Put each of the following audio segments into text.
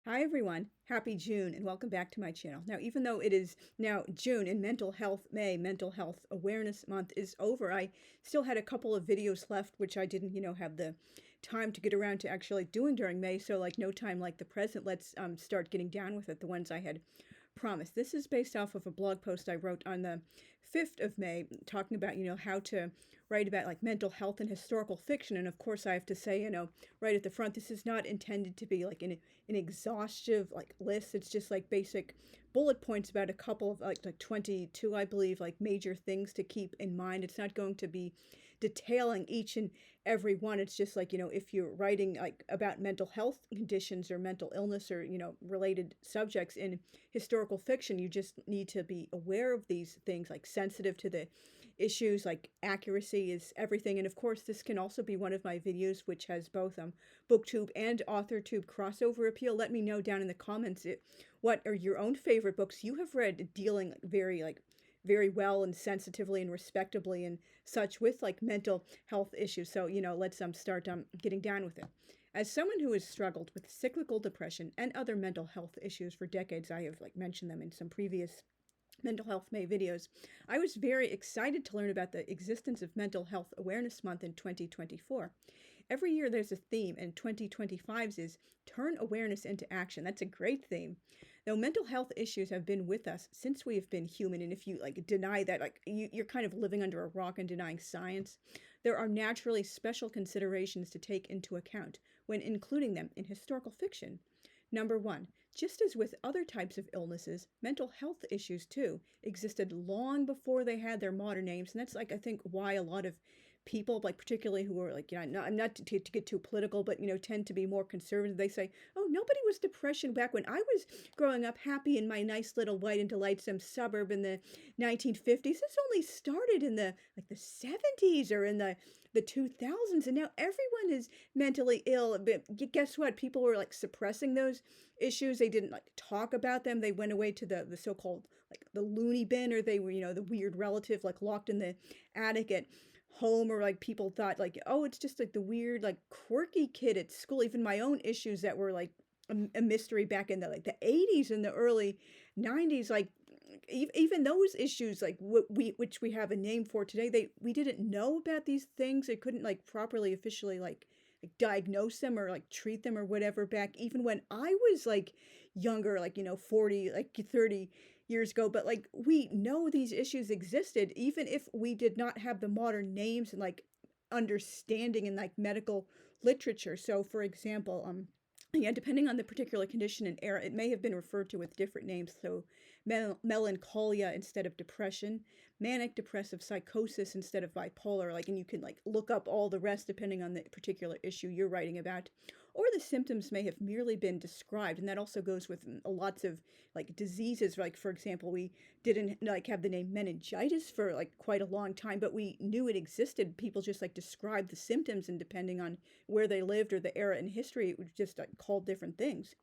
Hi everyone, happy June and welcome back to my channel. Now, even though it is now June and Mental Health Awareness Month is over, I still had a couple of videos left, which I didn't, have the time to get around to actually doing during May. So like no time like the present, let's start getting down with it, the ones I had promised. This is based off of a blog post I wrote on the 5th of May, talking about, how to write about like mental health and historical fiction. And of course I have to say, right at the front, this is not intended to be like an exhaustive like list. It's just like basic bullet points about a couple of like 22, I believe, like major things to keep in mind. It's not going to be detailing each and every one. It's just like, if you're writing like about mental health conditions or mental illness or, related subjects in historical fiction, you just need to be aware of these things, like sensitive to the issues, like accuracy is everything. And of course, this can also be one of my videos, which has both booktube and authortube crossover appeal. Let me know down in the comments what are your own favorite books you have read dealing very well and sensitively and respectably and such with like mental health issues. So, let's start getting down with it. As someone who has struggled with cyclical depression and other mental health issues for decades, I have like mentioned them in some previous Mental Health May videos, I was very excited to learn about the existence of Mental Health Awareness Month in 2024. Every year there's a theme, and 2025's is Turn Awareness into Action. That's a great theme. Though mental health issues have been with us since we have been human, and if you like deny that, like you're kind of living under a rock and denying science, there are naturally special considerations to take into account when including them in historical fiction. Number one, just as with other types of illnesses, mental health issues too existed long before they had their modern names. And that's like, I think, why a lot of people, like particularly who are like, I'm not to get too political, but, tend to be more conservative. They say, oh, nobody was depression back when I was growing up happy in my nice little white and delightsome suburb in the 1950s. This only started in the 70s or in the 2000s. And now everyone is mentally ill. But guess what? People were like suppressing those issues. They didn't like talk about them. They went away to the so-called like the loony bin, or they were, the weird relative like locked in the attic at home, or like people thought like, oh, it's just like the weird like quirky kid at school. Even my own issues that were like a mystery back in the 80s and the early 90s, like even those issues, like which we have a name for today, we didn't know about these things. They couldn't like properly officially like diagnose them or like treat them or whatever back even when I was like younger, like 40 like 30 years ago. But like we know these issues existed even if we did not have the modern names and like understanding in like medical literature. So for example, yeah, depending on the particular condition and era, it may have been referred to with different names. So melancholia instead of depression, manic depressive psychosis instead of bipolar, like, and you can like look up all the rest depending on the particular issue you're writing about. Or the symptoms may have merely been described, and that also goes with lots of like diseases. Like, for example, we didn't like have the name meningitis for like quite a long time, but we knew it existed. People just like described the symptoms, and depending on where they lived or the era in history, it was just like called different things.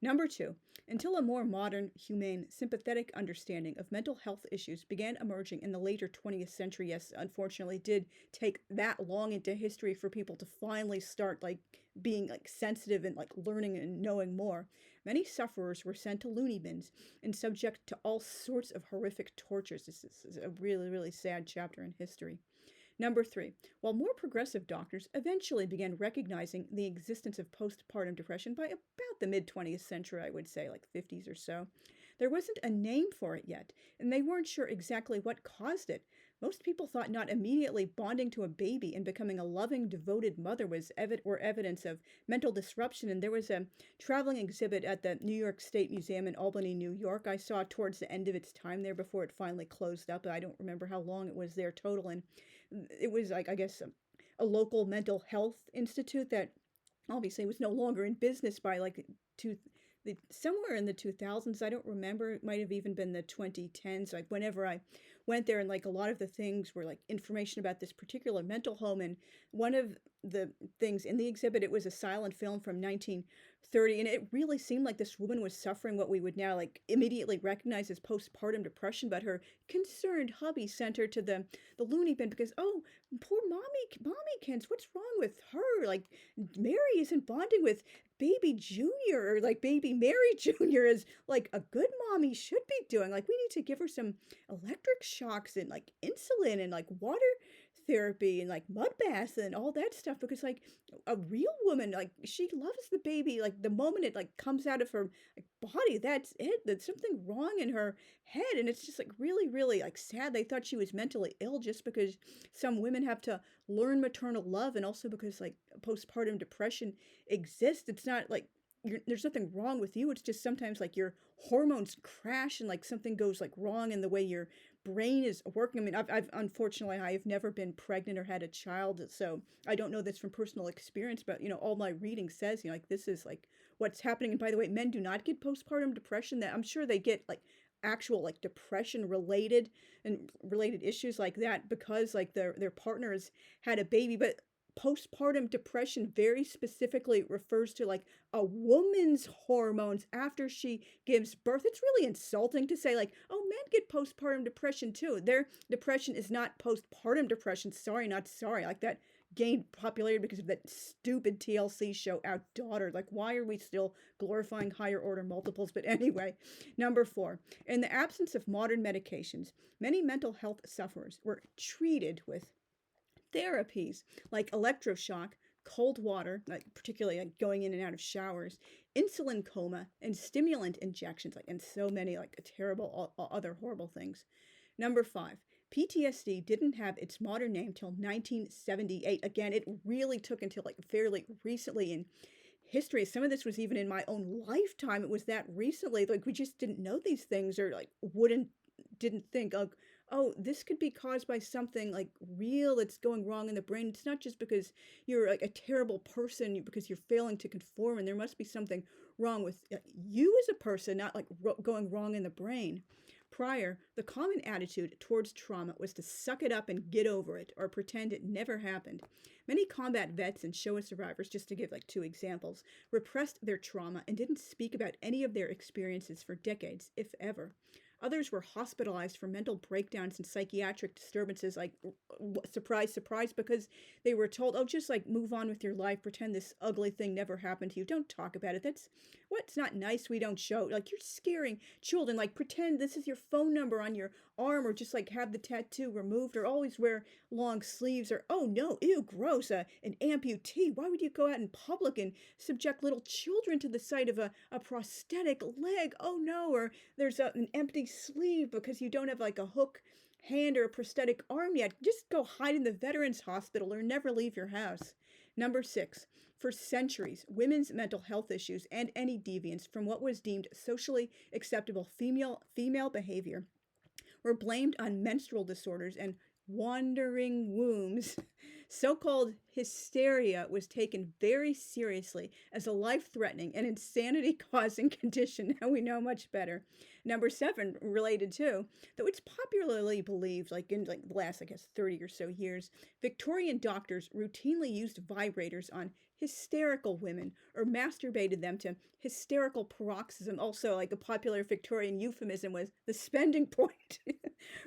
Number two, until a more modern, humane, sympathetic understanding of mental health issues began emerging in the later 20th century. Yes, unfortunately, it did take that long into history for people to finally start like being like sensitive and like learning and knowing more. Many sufferers were sent to loony bins and subject to all sorts of horrific tortures. This is a really, really sad chapter in history. Number three, while more progressive doctors eventually began recognizing the existence of postpartum depression by about the mid-20th century, I would say, like 50s or so, there wasn't a name for it yet, and they weren't sure exactly what caused it. Most people thought not immediately bonding to a baby and becoming a loving, devoted mother was evidence of mental disruption, and there was a traveling exhibit at the New York State Museum in Albany, New York. I saw towards the end of its time there before it finally closed up. I don't remember how long it was there total, and it was like, I guess, a local mental health institute that obviously was no longer in business by like somewhere in the 2000s. I don't remember. It might have even been the 2010s. Like whenever I went there, and like a lot of the things were like information about this particular mental home. And one of the things in the exhibit, it was a silent film from 1930, and it really seemed like this woman was suffering what we would now like immediately recognize as postpartum depression. But her concerned hubby sent her to the loony bin because, oh, poor mommykins, what's wrong with her? Like, Mary isn't bonding with baby Junior, or like baby Mary Junior is like a good mommy should be doing. Like, we need to give her some electric shocks and like insulin and like water therapy and like mud baths and all that stuff, because like a real woman, like, she loves the baby like the moment it like comes out of her like body. That's it. There's something wrong in her head, and it's just like really really like sad. They thought she was mentally ill just because some women have to learn maternal love, and also because like postpartum depression exists. It's not like there's nothing wrong with you. It's just sometimes like your hormones crash and like something goes like wrong in the way your brain is working. I mean, I've unfortunately, I've never been pregnant or had a child, so I don't know this from personal experience, but all my reading says, like, this is like what's happening. And by the way, men do not get postpartum depression. That I'm sure they get like actual like depression related and related issues like that because like their partners had a baby. But postpartum depression very specifically refers to like a woman's hormones after she gives birth. It's really insulting to say like, oh, men get postpartum depression too. Their depression is not postpartum depression. Sorry, not sorry. Like, that gained popularity because of that stupid TLC show Our Daughter. Like, why are we still glorifying higher order multiples? But anyway, number 4, in the absence of modern medications, many mental health sufferers were treated with therapies like electroshock, cold water, like particularly like going in and out of showers, insulin coma, and stimulant injections, like, and so many like terrible other horrible things. Number 5, PTSD didn't have its modern name till 1978. Again, it really took until like fairly recently in history. Some of this was even in my own lifetime. It was that recently. Like, we just didn't know these things, or like didn't think, oh, this could be caused by something like real that's going wrong in the brain. It's not just because you're like a terrible person, because you're failing to conform, and there must be something wrong with you as a person, not like going wrong in the brain. Prior, the common attitude towards trauma was to suck it up and get over it, or pretend it never happened. Many combat vets and Shoah survivors, just to give like 2 examples, repressed their trauma and didn't speak about any of their experiences for decades, if ever. Others were hospitalized for mental breakdowns and psychiatric disturbances, like, surprise, surprise, because they were told, oh, just like move on with your life, pretend this ugly thing never happened to you, don't talk about it. That's what's not nice, we don't show. Like, you're scaring children, like, pretend this is your phone number on your arm, or just like have the tattoo removed, or always wear long sleeves, or, oh no, ew, gross, an amputee. Why would you go out in public and subject little children to the sight of a prosthetic leg? Oh no, or there's an empty sleeve because you don't have like a hook hand or a prosthetic arm yet. Just go hide in the veterans hospital or never leave your house. Number 6, for centuries, women's mental health issues and any deviance from what was deemed socially acceptable female behavior were blamed on menstrual disorders and wandering wombs. So-called hysteria was taken very seriously as a life-threatening and insanity-causing condition. Now we know much better. Number 7, related to, though it's popularly believed, like in like the last, I guess, 30 or so years, Victorian doctors routinely used vibrators on hysterical women or masturbated them to hysterical paroxysm. Also, like a popular Victorian euphemism was the spending point.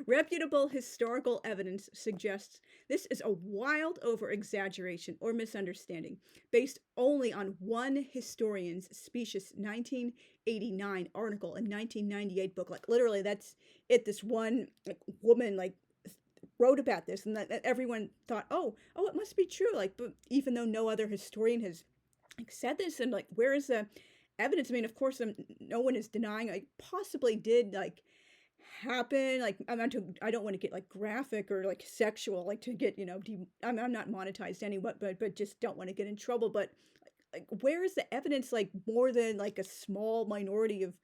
Reputable historical evidence suggests this is a wild over-exaggeration or misunderstanding based only on one historian's specious 1989 article and 1998 book. Like, literally, that's it. This one woman like wrote about this, and that everyone thought, oh, it must be true. Like, but even though no other historian has like said this, and like, where is the evidence? I mean, of course, no one is denying like possibly did like happen. Like, I don't want to get like graphic or like sexual, like to get I'm not monetized anyway, but just don't want to get in trouble. But like, where is the evidence? Like, more than like a small minority of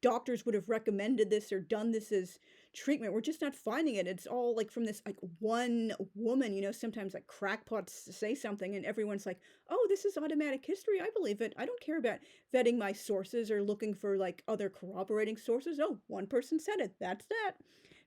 doctors would have recommended this or done this as treatment. We're just not finding it. It's all like from this like one woman. Sometimes like crackpots say something and everyone's like, oh, this is automatic history, I believe it. I don't care about vetting my sources or looking for like other corroborating sources. Oh, one person said it, that's that.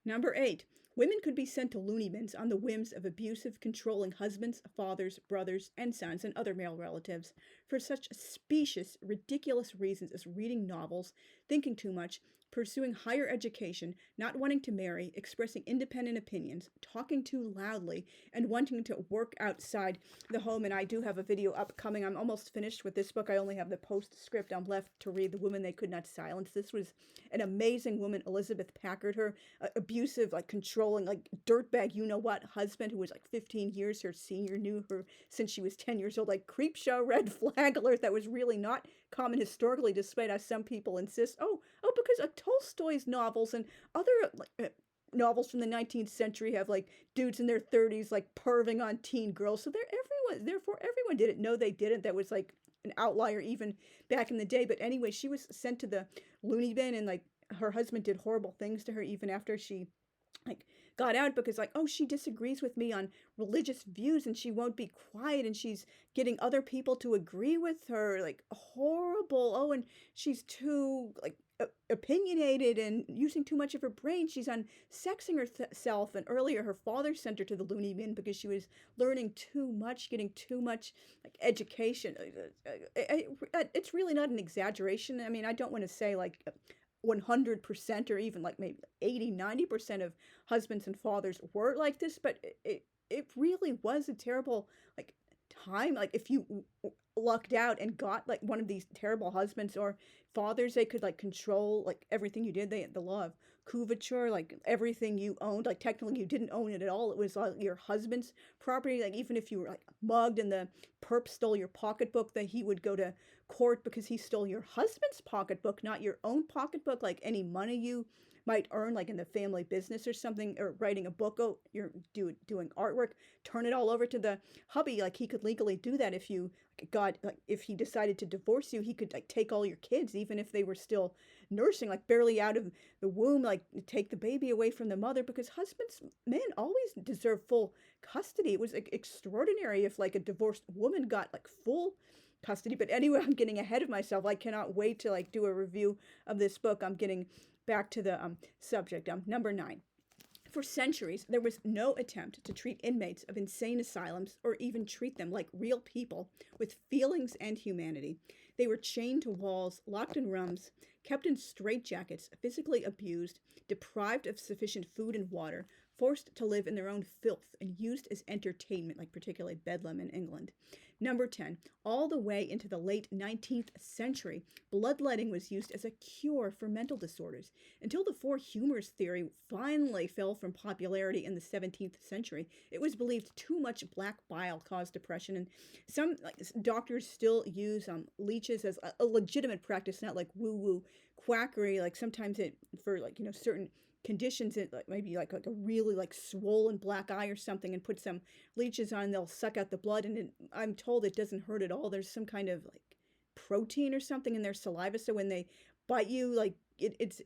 Number 8, Women could be sent to loony bins on the whims of abusive, controlling husbands, fathers, brothers, and sons, and other male relatives for such specious, ridiculous reasons as reading novels, thinking too much, pursuing higher education, not wanting to marry, expressing independent opinions, talking too loudly, and wanting to work outside the home. And I do have a video upcoming. I'm almost finished with this book. I only have the postscript I'm left to read, The Woman They Could Not Silence. This was an amazing woman, Elizabeth Packard, her abusive, like controlling, like dirtbag, you know what, husband who was like 15 years her senior, knew her since she was 10 years old, like creep show, red flag alert. That was really not common historically, despite as some people insist. Because Tolstoy's novels and other novels from the 19th century have like dudes in their 30s like perving on teen girls. So therefore everyone did it. No, they didn't. That was like an outlier even back in the day. But anyway, she was sent to the loony bin, and like her husband did horrible things to her even after she like got out, because like, oh, she disagrees with me on religious views and she won't be quiet, and she's getting other people to agree with her, like horrible. Oh, and she's too like opinionated and using too much of her brain. She's on sexing herself. And earlier her father sent her to the loony bin because she was learning too much, getting too much like education. It's really not an exaggeration. I mean, I don't want to say like 100% or even like maybe 80-90% of husbands and fathers were like this, but it really was a terrible like time. Like if you lucked out and got like one of these terrible husbands or fathers, they could like control like everything you did. They had the law of coverture, like everything you owned, like technically you didn't own it at all. It was like your husband's property. Like even if you were like mugged and the perp stole your pocketbook, that he would go to court because he stole your husband's pocketbook, not your own pocketbook. Like any money you might earn like in the family business or something, or writing a book, oh, you're doing artwork, turn it all over to the hubby. Like he could legally do that. If you got like, if he decided to divorce you, he could like take all your kids, even if they were still nursing, like barely out of the womb, like take the baby away from the mother, because husbands, men always deserve full custody. It was extraordinary if like a divorced woman got like full custody. But anyway, I'm getting ahead of myself. I cannot wait to like do a review of this book. I'm getting back to the subject. Number 9. For centuries, there was no attempt to treat inmates of insane asylums or even treat them like real people with feelings and humanity. They were chained to walls, locked in rooms, kept in straitjackets, physically abused, deprived of sufficient food and water, forced to live in their own filth, and used as entertainment, like particularly Bedlam in England. Number 10, all the way into the late 19th century, bloodletting was used as a cure for mental disorders. Until the four humors theory finally fell from popularity in the 17th century, it was believed too much black bile caused depression, and some doctors still use leeches as a legitimate practice, not like woo-woo quackery. Like sometimes it, for like, certain conditions, it like maybe like a really like swollen black eye or something, and put some leeches on, they'll suck out the blood, and I'm told it doesn't hurt at all. There's some kind of like protein or something in their saliva, so when they bite you, like it's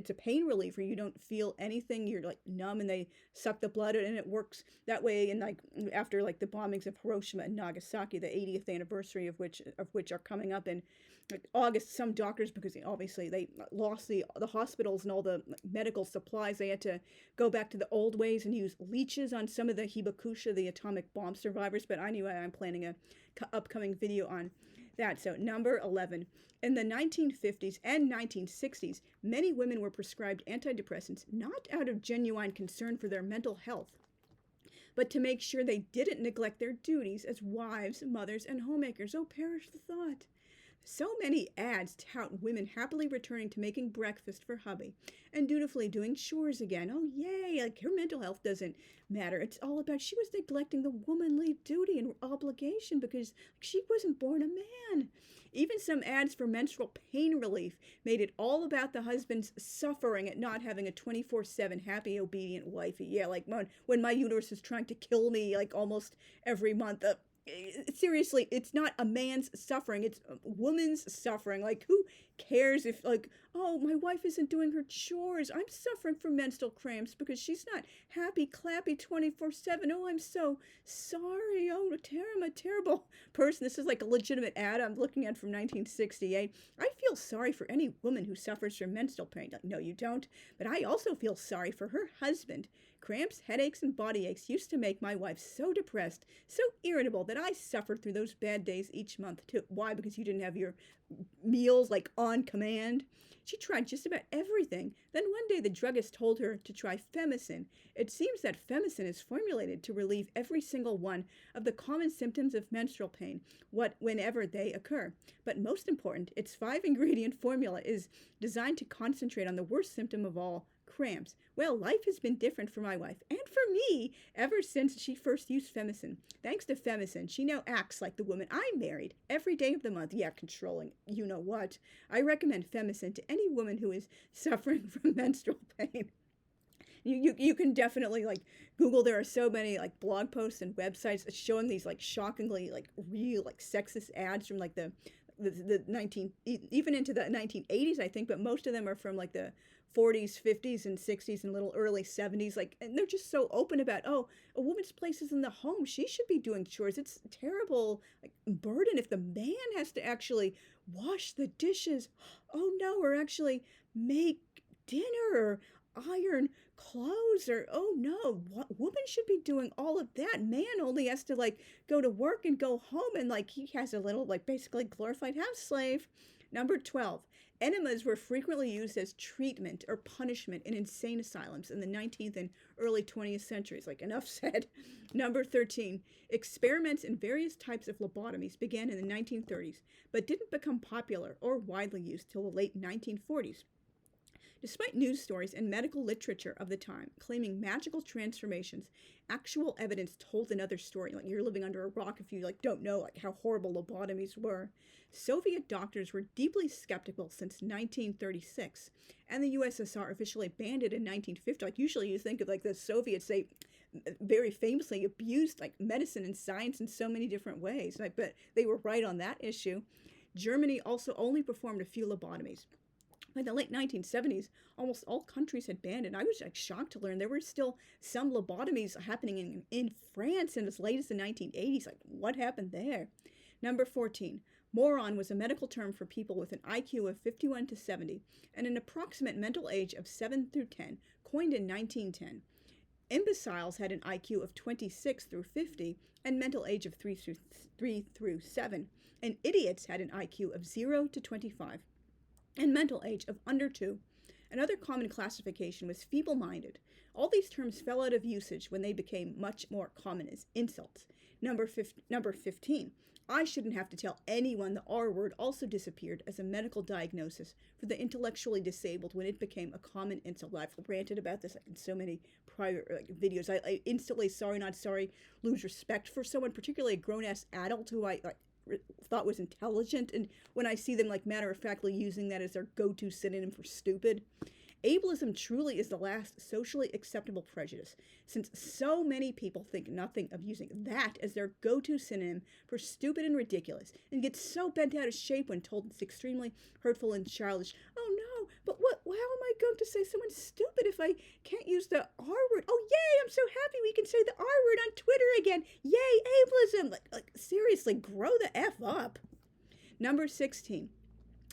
a pain reliever. You don't feel anything, you're like numb, and they suck the blood, and it works that way. And like after like the bombings of Hiroshima and Nagasaki, the 80th anniversary of which are coming up in like August, some doctors, because obviously they lost the hospitals and all the medical supplies, they had to go back to the old ways and use leeches on some of the hibakusha, the atomic bomb survivors. But anyway, I'm planning a upcoming video on that. So number 11, in the 1950s and 1960s, many women were prescribed antidepressants not out of genuine concern for their mental health, but to make sure they didn't neglect their duties as wives, mothers, and homemakers. Oh, perish the thought. So many ads tout women happily returning to making breakfast for hubby and dutifully doing chores again. Oh, yay, like her mental health doesn't matter. It's all about she was neglecting the womanly duty and obligation because she wasn't born a man. Even some ads for menstrual pain relief made it all about the husband's suffering at not having a 24/7 happy, obedient wife. Yeah, like when my uterus is trying to kill me like almost every month. seriously, it's not a man's suffering, it's a woman's suffering. Like, who cares if, like, oh, my wife isn't doing her chores, I'm suffering from menstrual cramps because she's not happy clappy 24/7. Oh, I'm so sorry. Oh, I'm a terrible person. This is like a legitimate ad I'm looking at from 1968. I feel sorry for any woman who suffers from menstrual pain. Like, no, you don't. But I also feel sorry for her husband. Cramps, headaches, and body aches used to make my wife so depressed, so irritable, that I suffered through those bad days each month too. Why? Because you didn't have your meals like on command. She tried just about everything. Then one day the druggist told her to try Femicin. It seems that Femicin is formulated to relieve every single one of the common symptoms of menstrual pain, whenever they occur. But most important, its 5-ingredient formula is designed to concentrate on the worst symptom of all, cramps. Well, life has been different for my wife, and for me, ever since she first used Femicin. Thanks to Femicin, she now acts like the woman I married every day of the month. Yeah, controlling you know what. I recommend Femicin to any woman who is suffering from menstrual pain. You can definitely, like, Google. There are so many, like, blog posts and websites showing these, like, shockingly, like, real, like, sexist ads from, like, the 19, even into the 1980s, I think, but most of them are from, like, the 40s, 50s, and 60s, and little early 70s. Like, and they're just so open about, oh, a woman's place is in the home. She should be doing chores. It's a terrible, like, burden if the man has to actually wash the dishes. Oh no, or actually make dinner or iron clothes, or oh no, woman should be doing all of that. Man only has to, like, go to work and go home, and, like, he has a little, like, basically glorified house slave. Number 12. Enemas were frequently used as treatment or punishment in insane asylums in the 19th and early 20th centuries. Like, enough said. Number 13. Experiments in various types of lobotomies began in the 1930s, but didn't become popular or widely used till the late 1940s. Despite news stories and medical literature of the time claiming magical transformations, actual evidence told another story. Like, you're living under a rock if you, like, don't know, like, how horrible lobotomies were. Soviet doctors were deeply skeptical since 1936, and the USSR officially banned it in 1950. Like, usually you think of, like, the Soviets, they very famously abused, like, medicine and science in so many different ways. Like, but they were right on that issue. Germany also only performed a few lobotomies. By the late 1970s, almost all countries had banned it. And I was, like, shocked to learn there were still some lobotomies happening in France in as late as the 1980s. Like, what happened there? Number 14. Moron was a medical term for people with an IQ of 51 to 70 and an approximate mental age of 7 through 10, coined in 1910. Imbeciles had an IQ of 26 through 50 and mental age of 3 through 7, and idiots had an IQ of 0 to 25 and mental age of under 2. Another common classification was feeble-minded. All these terms fell out of usage when they became much more common as insults. Number 15. I shouldn't have to tell anyone the R word also disappeared as a medical diagnosis for the intellectually disabled when it became a common insult. I've ranted about this, like, in so many prior, like, videos. I instantly, sorry not sorry, lose respect for someone, particularly a grown-ass adult who I, like, thought was intelligent, and when I see them, like, matter-of-factly using that as their go-to synonym for stupid. Ableism truly is the last socially acceptable prejudice, since so many people think nothing of using that as their go-to synonym for stupid and ridiculous, and get so bent out of shape when told it's extremely hurtful and childish. Oh no, but how am I going to say someone's stupid if I can't use the R word? Oh yay, I'm so happy we can say the R word on Twitter again. Yay, ableism. Like seriously, grow the F up. Number 16.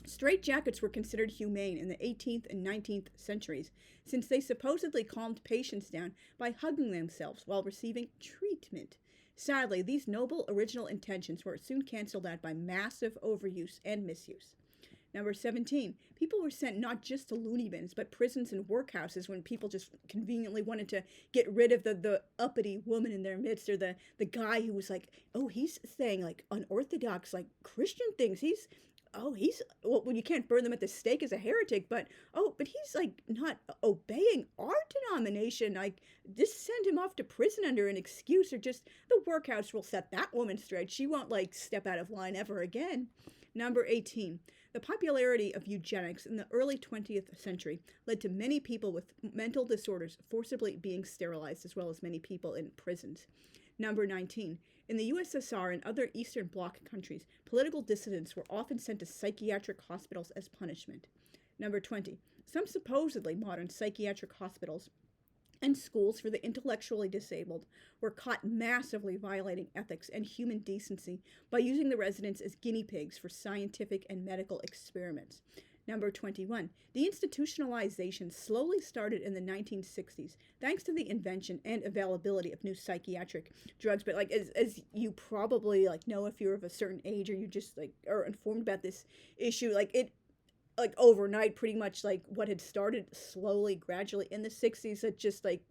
Straitjackets were considered humane in the 18th and 19th centuries, since they supposedly calmed patients down by hugging themselves while receiving treatment. Sadly, these noble original intentions were soon canceled out by massive overuse and misuse. Number 17. People were sent not just to loony bins, but prisons and workhouses when people just conveniently wanted to get rid of the uppity woman in their midst, or the guy who was like, oh, he's saying, like, unorthodox, like, Christian things. Well, you can't burn them at the stake as a heretic, but he's, like, not obeying our denomination. Like, just send him off to prison under an excuse, or just the workhouse will set that woman straight. She won't, like, step out of line ever again. Number 18. The popularity of eugenics in the early 20th century led to many people with mental disorders forcibly being sterilized, as well as many people in prisons. Number 19. In the USSR and other Eastern Bloc countries, political dissidents were often sent to psychiatric hospitals as punishment. Number 20. Some supposedly modern psychiatric hospitals and schools for the intellectually disabled were caught massively violating ethics and human decency by using the residents as guinea pigs for scientific and medical experiments. Number 21. Deinstitutionalization slowly started in the 1960s thanks to the invention and availability of new psychiatric drugs. But like as you probably like know if you're of a certain age or you just like are informed about this issue, like it like overnight pretty much like what had started slowly gradually in the 60s that just like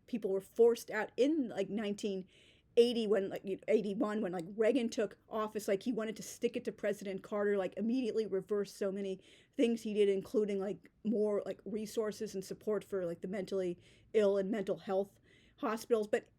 people were forced out in like 1980 when like 81 when like Reagan took office. Like he wanted to stick it to President Carter, like immediately reversed so many things he did, including like more like resources and support for like the mentally ill and mental health hospitals. But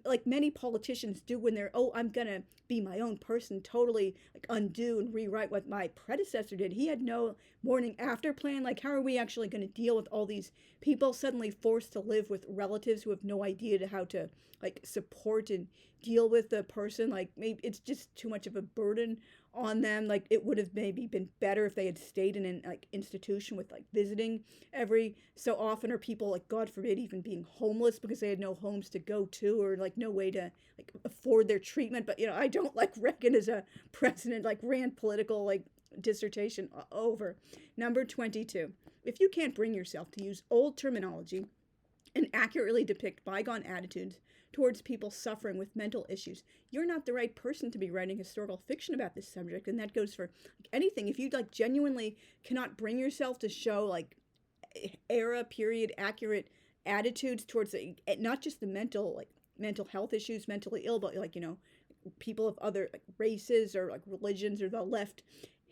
like many politicians do when they're, oh, I'm gonna be my own person, totally like undo and rewrite what my predecessor did. He had no morning after plan. Like how are we actually going to deal with all these people suddenly forced to live with relatives who have no idea to how to like support and deal with the person? Like maybe it's just too much of a burden on them. Like it would have maybe been better if they had stayed in an like institution with like visiting every so often, or people like God forbid even being homeless because they had no homes to go to or like no way to like afford their treatment. But you know, I don't like Reagan as a president, like ran political like dissertation over. Number 22. If you can't bring yourself to use old terminology and accurately depict bygone attitudes towards people suffering with mental issues, you're not the right person to be writing historical fiction about this subject. And that goes for like anything. If you like genuinely cannot bring yourself to show like era period accurate attitudes towards not just the mental health issues, mentally ill, but like, you know, people of other like races or like religions or the left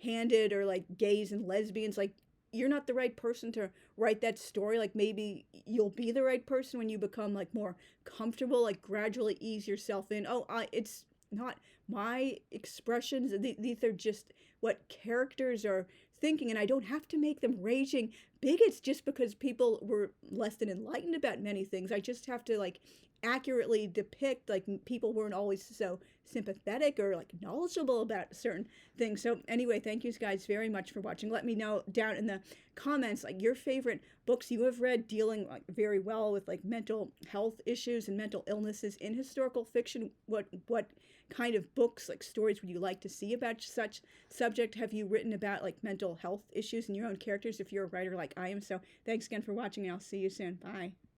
handed or like gays and lesbians, like you're not the right person to write that story. Like maybe you'll be the right person when you become like more comfortable, like gradually ease yourself in. Oh, it's not my expressions. These are just what characters are thinking, and I don't have to make them raging bigots just because people were less than enlightened about many things. I just have to like accurately depict like people weren't always so sympathetic or like knowledgeable about certain things. So anyway, thank you guys very much for watching. Let me know down in the comments like your favorite books you have read dealing like very well with like mental health issues and mental illnesses in historical fiction. What kind of books, like stories, would you like to see about such subject? Have you written about like mental health issues in your own characters if you're a writer like I am? So thanks again for watching, and I'll see you soon. Bye.